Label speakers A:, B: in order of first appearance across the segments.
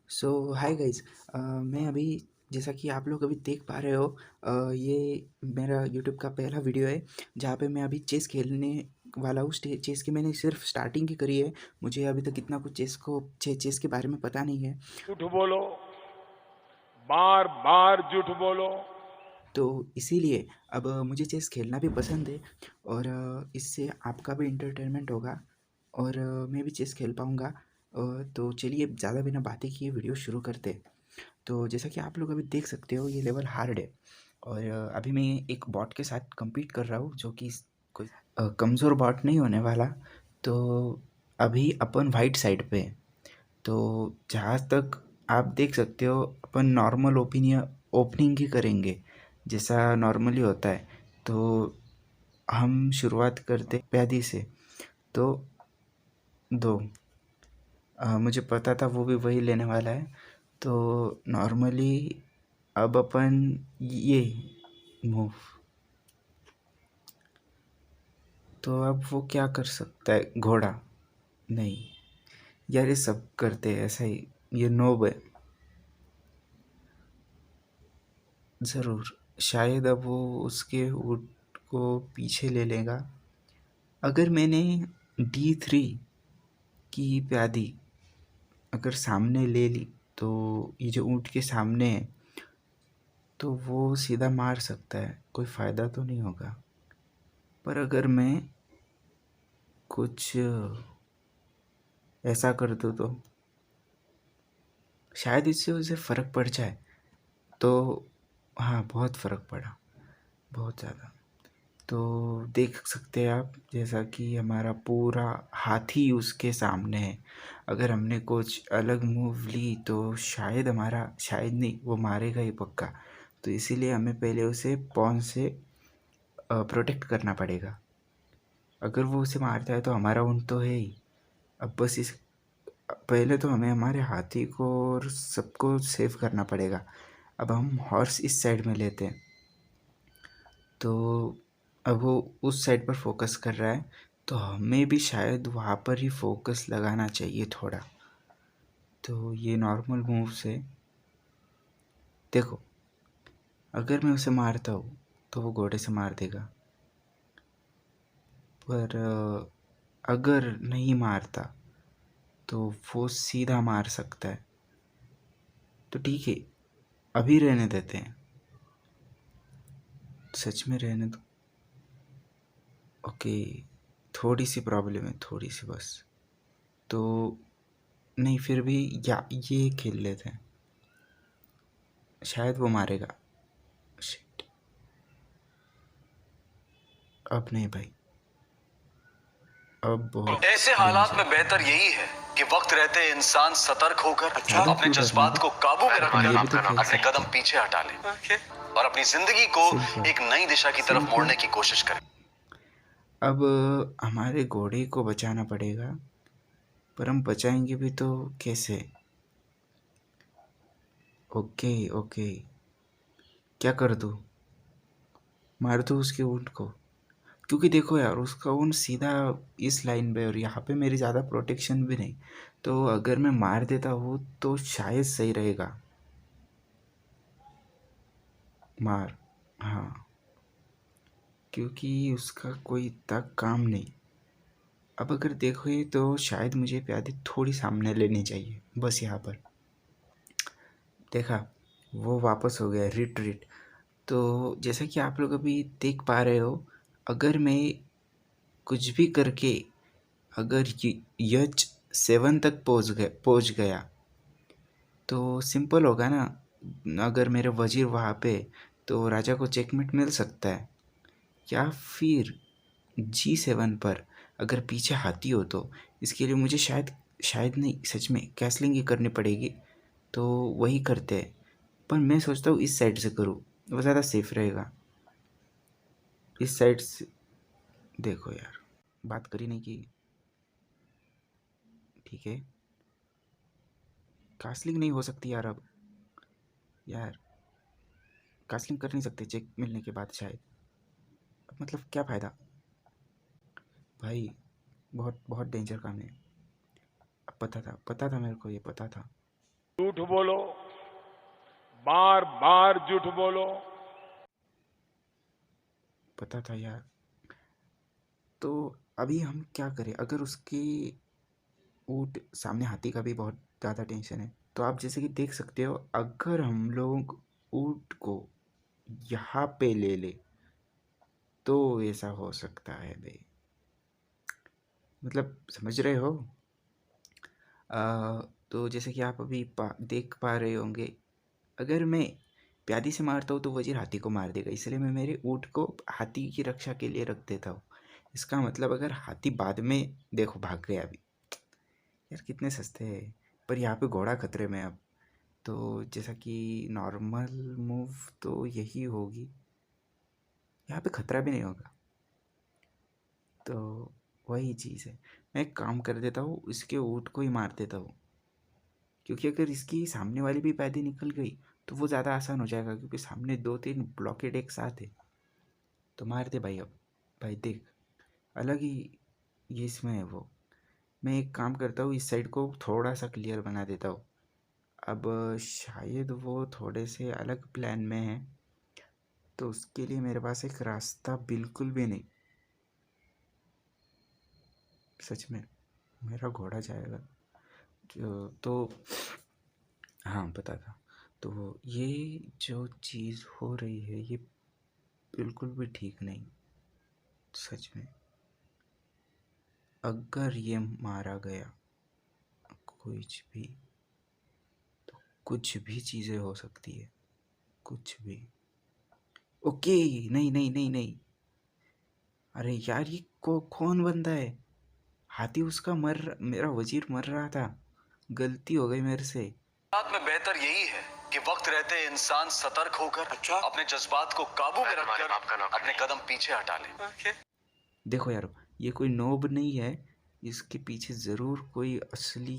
A: सो hi guys. मैं अभी जैसा कि आप लोग अभी देख पा रहे हो, ये मेरा यूट्यूब का पहला वीडियो है जहाँ पे मैं अभी चेस खेलने वाला हूँ। चेस की मैंने सिर्फ स्टार्टिंग ही करी है। मुझे अभी तक इतना कुछ चेस के बारे में पता नहीं है।
B: झूठ बोलो, बार बार झूठ बोलो।
A: तो इसीलिए अब मुझे चेस खेलना भी पसंद है और इससे आपका भी इंटरटेनमेंट होगा और मैं भी चेस खेल पाऊँगा। तो चलिए ज़्यादा बिना बातें किए वीडियो शुरू करते हैं। तो जैसा कि आप लोग अभी देख सकते हो, ये लेवल हार्ड है और अभी मैं एक बॉट के साथ compete कर रहा हूँ जो कि कोई कमज़ोर बॉट नहीं होने वाला। तो अभी अपन वाइट साइड पे हैं। तो जहाँ तक आप देख सकते हो, अपन नॉर्मल ओपनिंग ही करेंगे जैसा नॉर्मली होता है। तो हम शुरुआत करते प्यादी से। तो दो, मुझे पता था वो भी वही लेने वाला है। तो नॉर्मली अब अपन ये मूव, तो अब वो क्या कर सकता है? घोड़ा नहीं यार, ये सब करते हैं ऐसा ही। ये नोब है ज़रूर। शायद अब वो उसके ऊँट को पीछे ले लेगा। अगर मैंने D3 की प्यादी अगर सामने ले ली तो ये जो ऊँट के सामने है तो वो सीधा मार सकता है, कोई फ़ायदा तो नहीं होगा। पर अगर मैं कुछ ऐसा कर दूँ तो शायद इससे उसे फ़र्क पड़ जाए। तो हाँ, बहुत फ़र्क पड़ा, बहुत ज़्यादा। तो देख सकते हैं आप, जैसा कि हमारा पूरा हाथी उसके सामने है। अगर हमने कुछ अलग मूव ली तो शायद नहीं, वो मारेगा ही पक्का। तो इसीलिए हमें पहले उसे पॉन से प्रोटेक्ट करना पड़ेगा। अगर वो उसे मारता है तो हमारा ऊँट तो है ही। अब बस इस पहले तो हमें हमारे हाथी को और सबको सेव करना पड़ेगा। अब हम हॉर्स इस साइड में लेते हैं। तो अब वो उस साइड पर फोकस कर रहा है, तो हमें भी शायद वहाँ पर ही फोकस लगाना चाहिए थोड़ा। तो ये नॉर्मल मूव से देखो, अगर मैं उसे मारता हूँ तो वो घोड़े से मार देगा। पर अगर नहीं मारता तो वो सीधा मार सकता है। तो ठीक है, अभी रहने देते हैं, सच में रहने दो। ओके, थोड़ी सी प्रॉब्लम है, थोड़ी सी बस। तो नहीं, फिर भी या ये खेल लेते हैं, शायद वो मारेगा। शिट, अब नहीं भाई, अब बहुत
C: ऐसे हालात
A: डेंजर।
C: में बेहतर यही है कि वक्त रहते इंसान सतर्क होकर
A: ज़्यादा
C: अपने
A: क्यों डरने
C: जज्बात
A: दो,
C: को काबू में
A: अपन ये
C: रखकर
A: भी तो खेल
C: अपने
A: सकते
C: कदम
A: हैं।
C: पीछे हटा ले और अपनी जिंदगी को
A: सिंपल,
C: एक नई दिशा की तरफ
A: सिंपल।
C: मोड़ने की कोशिश करें।
A: अब हमारे घोड़े को बचाना पड़ेगा, पर हम बचाएंगे भी तो कैसे? ओके ओके, क्या कर दूँ? मार दूँ उसके ऊँट को? क्योंकि देखो यार, उसका ऊँट सीधा इस लाइन पे और यहाँ पे मेरी ज़्यादा प्रोटेक्शन भी नहीं। तो अगर मैं मार देता हूँ तो शायद सही रहेगा। मार, हाँ, क्योंकि उसका कोई इतना काम नहीं। अब अगर देखोगे तो शायद मुझे प्यादी थोड़ी सामने लेनी चाहिए, बस यहाँ पर। देखा, वो वापस हो गया, रिट्रीट। तो जैसा कि आप लोग अभी देख पा रहे हो, अगर मैं कुछ भी करके अगर यच 7 तक पहुँच गया तो सिंपल होगा ना। अगर मेरे वजीर वहाँ पे, तो राजा को चेकमेट मिल सकता है। या फिर G7 पर अगर पीछे हाथी हो तो इसके लिए मुझे शायद शायद नहीं, सच में कैसलिंग ही करनी पड़ेगी। तो वही करते हैं, पर मैं सोचता हूँ इस साइड से करूँ, वो ज़्यादा सेफ रहेगा। इस साइड से देखो यार, बात करी नहीं की, ठीक है। कास्लिंग नहीं हो सकती यार अब, यार कास्लिंग कर नहीं सकते चेक मिलने के बाद शायद। अब मतलब क्या फ़ायदा भाई, बहुत बहुत डेंजर काम है। अब पता था मेरे को, ये पता था।
B: झूठ बोलो, बार बार झूठ बोलो।
A: पता था यार। तो अभी हम क्या करें? अगर उसकी ऊँट सामने हाथी का भी बहुत ज़्यादा टेंशन है, तो आप जैसे कि देख सकते हो, अगर हम लोग ऊँट को यहाँ पे ले ले तो ऐसा हो सकता है भाई। मतलब समझ रहे हो? तो जैसे कि आप अभी देख पा रहे होंगे, अगर मैं प्यादी से मारता हूँ तो वजीर हाथी को मार देगा, इसलिए मैं मेरे ऊँट को हाथी की रक्षा के लिए रख देता हूँ। इसका मतलब अगर हाथी बाद में देखो भाग गया अभी, यार कितने सस्ते हैं। पर यहाँ पे घोड़ा खतरे में अब। तो जैसा कि नॉर्मल मूव तो यही होगी, यहाँ पे खतरा भी नहीं होगा। तो वही चीज़ है, मैं एक काम कर देता हूँ, इसके ऊँट को ही मार देता हूँ, क्योंकि अगर इसकी सामने वाली भी पैदी निकल गई तो वो ज़्यादा आसान हो जाएगा, क्योंकि सामने 2-3 ब्लॉकेड एक साथ है। तो मार दे भाई अब। भाई देख, अलग ही ये इसमें है वो। मैं एक काम करता हूँ, इस साइड को थोड़ा सा क्लियर बना देता हूँ। अब शायद वो थोड़े से अलग प्लान में है, तो उसके लिए मेरे पास एक रास्ता बिल्कुल भी नहीं। सच में मेरा घोड़ा जाएगा तो हाँ पता था। तो ये जो चीज़ हो रही है ये बिल्कुल भी ठीक नहीं। सच में अगर ये मारा गया कुछ भी, तो कुछ भी चीज़ें हो सकती है, कुछ भी। ओके, नहीं नहीं नहीं नहीं, अरे यार ये कौन बंदा है? हाथी उसका मेरा वजीर मर रहा था, गलती हो गई मेरे से।
C: रात में बेहतर यही है कि वक्त रहते इंसान सतर्क होकर अपने जज्बात को काबू में रखकर अपने कदम पीछे हटा ले।
A: देखो यार, ये कोई नोब नहीं है, इसके पीछे ज़रूर कोई असली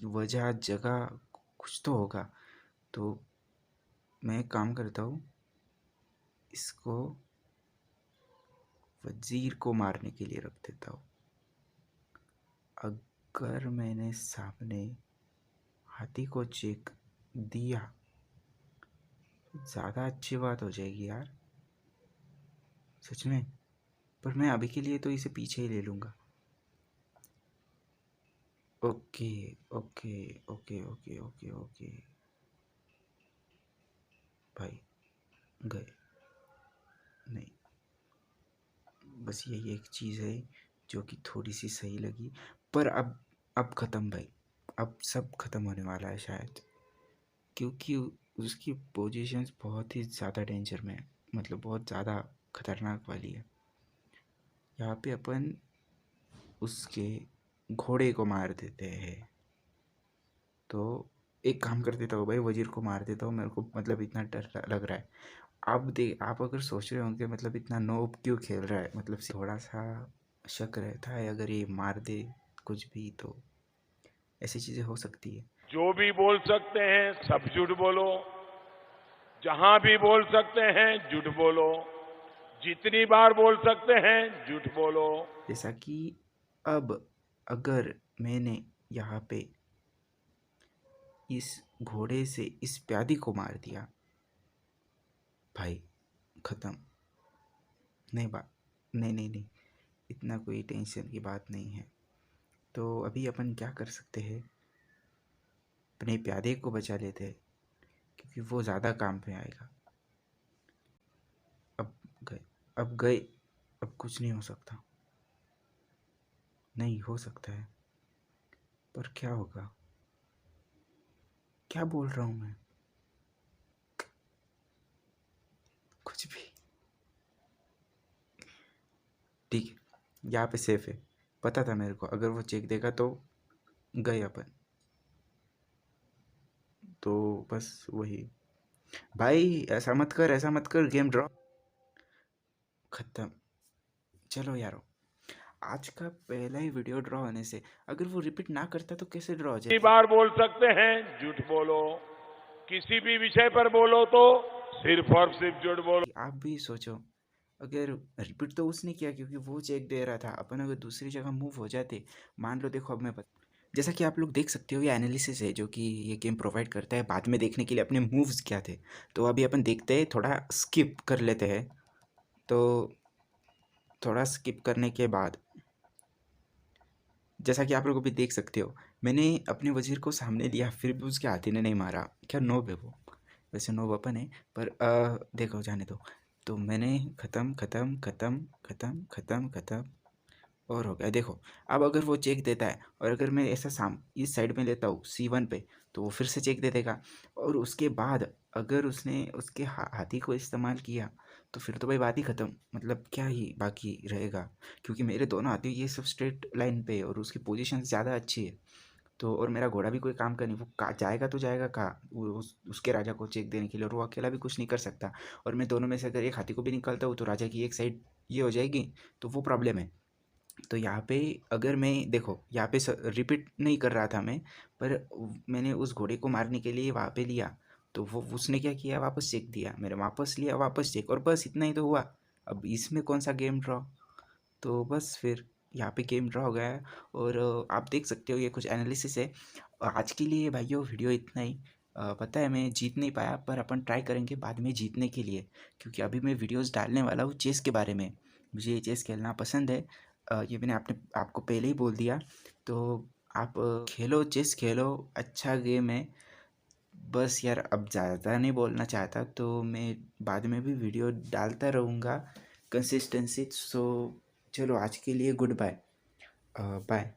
A: वजह जगह कुछ तो होगा। तो मैं एक काम करता हूँ, इसको वजीर को मारने के लिए रख देता हूँ। अगर मैंने सामने हाथी को चेक दिया, ज़्यादा अच्छी बात हो जाएगी यार, सच में। पर मैं अभी के लिए तो इसे पीछे ही ले लूँगा। Okay okay okay okay okay okay भाई गए नहीं, बस यही एक चीज़ है जो कि थोड़ी सी सही लगी। पर अब ख़त्म भाई, अब सब ख़त्म होने वाला है शायद, क्योंकि उसकी पोजीशंस बहुत ही ज़्यादा डेंजर में है, मतलब बहुत ज़्यादा खतरनाक वाली है। यहाँ पे अपन उसके घोड़े को मार देते हैं। तो एक काम कर देता हूँ भाई, वजीर को मार देता हूँ, मेरे को मतलब इतना डर लग रहा है। आप अगर सोच रहे होंगे मतलब इतना नोब क्यों खेल रहा है, मतलब थोड़ा सा शक रहता है, अगर ये मार दे कुछ भी तो ऐसी चीज़ें हो सकती है।
B: जो भी बोल सकते हैं सब झूठ बोलो, जहां भी बोल सकते हैं झूठ बोलो, जितनी बार बोल सकते हैं झूठ बोलो।
A: जैसा कि अब अगर मैंने यहाँ पे इस घोड़े से इस प्यादी को मार दिया, भाई ख़त्म। नहीं बात, नहीं नहीं नहीं, इतना कोई टेंशन की बात नहीं है। तो अभी अपन क्या कर सकते हैं, अपने प्यादे को बचा लेते हैं, क्योंकि वो ज़्यादा काम पे आएगा। अब गए, अब गए, अब कुछ नहीं हो सकता। नहीं हो सकता है, पर क्या होगा? क्या बोल रहा हूँ मैं? कुछ भी। ठीक है, यहाँ पे सेफ है। पता था मेरे को, अगर वो चेक देगा तो गए अपन। तो बस वही भाई, ऐसा मत कर, ऐसा मत कर, गेम ड्रॉ खत्म। चलो यारो, आज का पहला ही वीडियो ड्रॉ होने से, अगर वो रिपीट ना करता तो कैसे ड्रॉ हो
B: जितनी
A: जाता?
B: बार बोल सकते हैं झूठ बोलो, किसी भी विषय पर बोलो तो सिर्फ और सिर्फ झूठ बोलो।
A: आप भी सोचो, अगर रिपीट तो उसने किया क्योंकि वो चेक दे रहा था, अपन अगर दूसरी जगह मूव हो जाते, मान लो देखो अब मैं जैसा कि आप लोग देख सकते हो ये एनालिसिस है जो कि ये गेम प्रोवाइड करता है बाद में देखने के लिए अपने मूव्स क्या थे। तो अभी अपन देखते हैं, थोड़ा स्किप कर लेते हैं। तो थोड़ा स्किप करने के बाद जैसा कि आप लोग अभी देख सकते हो, मैंने अपने वज़ीर को सामने लिया, फिर भी उसके हाथी ने नहीं मारा। क्या नोब है वो, वैसे नो वेपन है, पर देखो जाने दो। तो मैंने ख़त्म ख़त्म ख़त्म ख़त्म ख़त्म ख़त्म और हो गया। देखो अब अगर वो चेक देता है और अगर मैं ऐसा इस साइड में लेता हूँ C1 पे, तो वो फिर से चेक दे देगा। और उसके बाद अगर उसने उसके हाथी को इस्तेमाल किया तो फिर तो भाई बात ही ख़त्म, मतलब क्या ही बाकी रहेगा, क्योंकि मेरे दोनों हाथी ये सब स्ट्रेट लाइन पे है और उसकी पोजीशन ज़्यादा अच्छी है। तो और मेरा घोड़ा भी कोई काम का नहीं, वो जाएगा तो जाएगा कहाँ, उसके राजा को चेक देने के लिए, और वो अकेला भी कुछ नहीं कर सकता। और मैं दोनों में से अगर एक हाथी को भी निकालता हूँ तो राजा की एक साइड ये हो जाएगी, तो वो प्रॉब्लम है। तो यहाँ पे अगर मैं देखो यहाँ पे रिपीट नहीं कर रहा था मैं, पर मैंने उस घोड़े को मारने के लिए वहाँ पे लिया, तो वो उसने क्या किया, वापस चेक दिया, मैंने वापस लिया, वापस चेक, और बस इतना ही तो हुआ। अब इसमें कौन सा गेम ड्रॉ, तो बस फिर यहाँ पे गेम ड्रॉ हो गया है। और आप देख सकते हो ये कुछ एनालिसिस है। आज के लिए भाइयों वीडियो इतना ही। पता है मैं जीत नहीं पाया, पर अपन ट्राई करेंगे बाद में जीतने के लिए, क्योंकि अभी मैं वीडियोस डालने वाला हूँ चेस के बारे में। मुझे चेस खेलना पसंद है। ये मैंने आपको पहले ही बोल दिया। तो आप खेलो, चेस खेलो, अच्छा गेम है। बस यार अब ज़्यादा नहीं बोलना चाहता, तो मैं बाद में भी वीडियो डालता रहूँगा कंसिस्टेंसी। सो चलो आज के लिए गुड बाय। बाय।